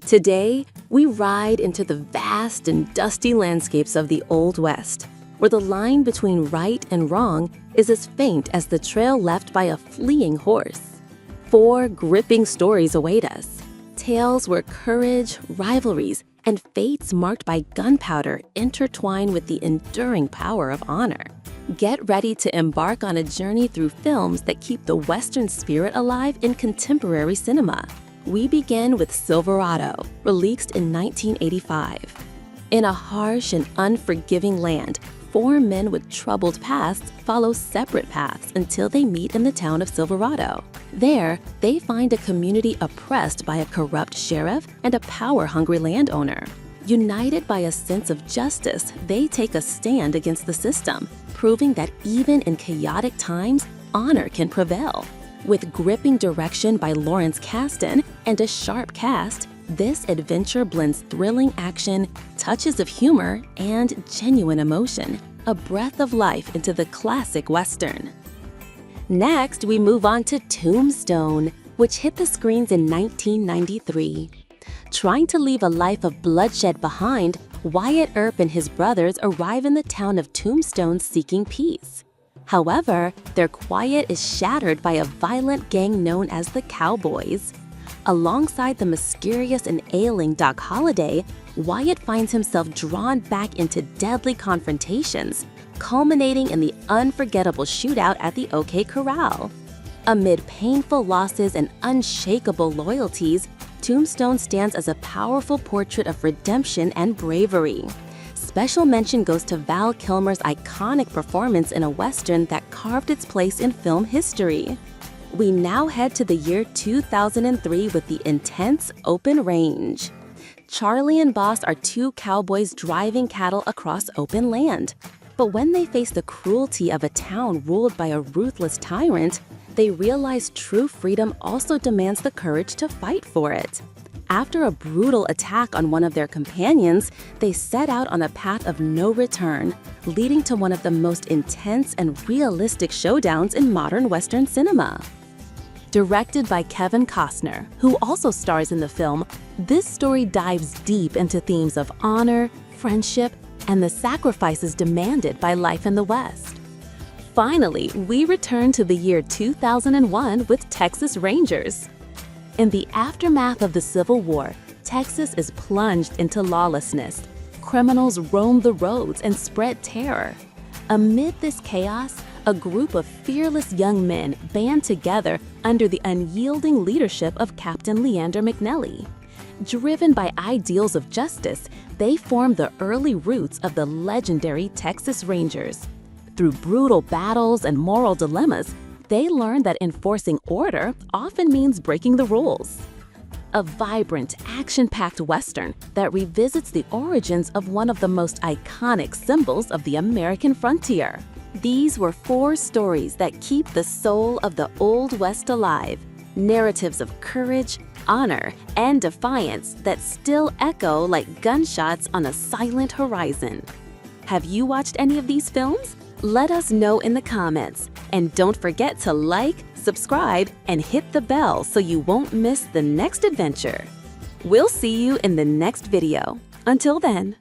Today, we ride into the vast and dusty landscapes of the Old West, where the line between right and wrong is as faint as the trail left by a fleeing horse. 4 gripping stories await us, tales where courage, rivalries, and fates marked by gunpowder intertwine with the enduring power of honor. Get ready to embark on a journey through films that keep the Western spirit alive in contemporary cinema. We begin with Silverado, released in 1985. In a harsh and unforgiving land, 4 men with troubled pasts follow separate paths until they meet in the town of Silverado. There, they find a community oppressed by a corrupt sheriff and a power-hungry landowner. United by a sense of justice, they take a stand against the system, proving that even in chaotic times, honor can prevail. With gripping direction by Lawrence Kasdan and a sharp cast, this adventure blends thrilling action, touches of humor, and genuine emotion, a breath of life into the classic Western. Next, we move on to Tombstone, which hit the screens in 1993. Trying to leave a life of bloodshed behind, Wyatt Earp and his brothers arrive in the town of Tombstone seeking peace. However, their quiet is shattered by a violent gang known as the Cowboys. Alongside the mysterious and ailing Doc Holliday, Wyatt finds himself drawn back into deadly confrontations, culminating in the unforgettable shootout at the OK Corral. Amid painful losses and unshakable loyalties, Tombstone stands as a powerful portrait of redemption and bravery. Special mention goes to Val Kilmer's iconic performance in a Western that carved its place in film history. We now head to the year 2003 with the intense Open Range. Charlie and Boss are 2 cowboys driving cattle across open land. But when they face the cruelty of a town ruled by a ruthless tyrant, they realize true freedom also demands the courage to fight for it. After a brutal attack on one of their companions, they set out on a path of no return, leading to one of the most intense and realistic showdowns in modern Western cinema. Directed by Kevin Costner, who also stars in the film, this story dives deep into themes of honor, friendship, and the sacrifices demanded by life in the West. Finally, we return to the year 2001 with Texas Rangers. In the aftermath of the Civil War, Texas is plunged into lawlessness. Criminals roam the roads and spread terror. Amid this chaos, a group of fearless young men band together under the unyielding leadership of Captain Leander McNelly. Driven by ideals of justice, they form the early roots of the legendary Texas Rangers. Through brutal battles and moral dilemmas, they learn that enforcing order often means breaking the rules. A vibrant, action-packed Western that revisits the origins of one of the most iconic symbols of the American frontier. These were 4 stories that keep the soul of the Old West alive, narratives of courage, honor, and defiance that still echo like gunshots on a silent horizon. Have you watched any of these films? Let us know in the comments. And don't forget to like, subscribe, and hit the bell so you won't miss the next adventure. We'll see you in the next video. Until then.